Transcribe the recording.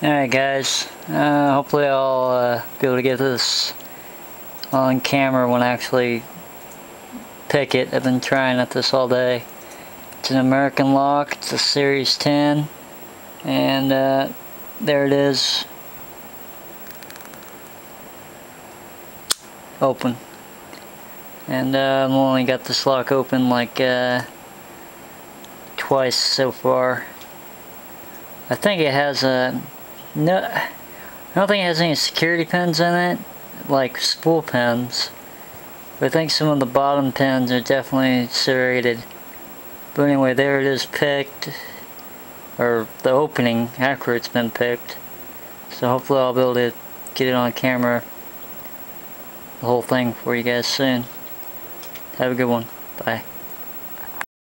Alright guys, hopefully I'll be able to get this on camera when I actually pick it. I've been trying at this all day. It's an American lock, it's a Series 10, and there it is. Open. And I've only got this lock open like twice so far. I think it has a I don't think it has any security pins in it, like spool pins. But I think some of the bottom pins are definitely serrated. But anyway, there it is picked, or the opening after it's been picked. So hopefully I'll be able to get it on camera, the whole thing, for you guys soon. Have a good one. Bye.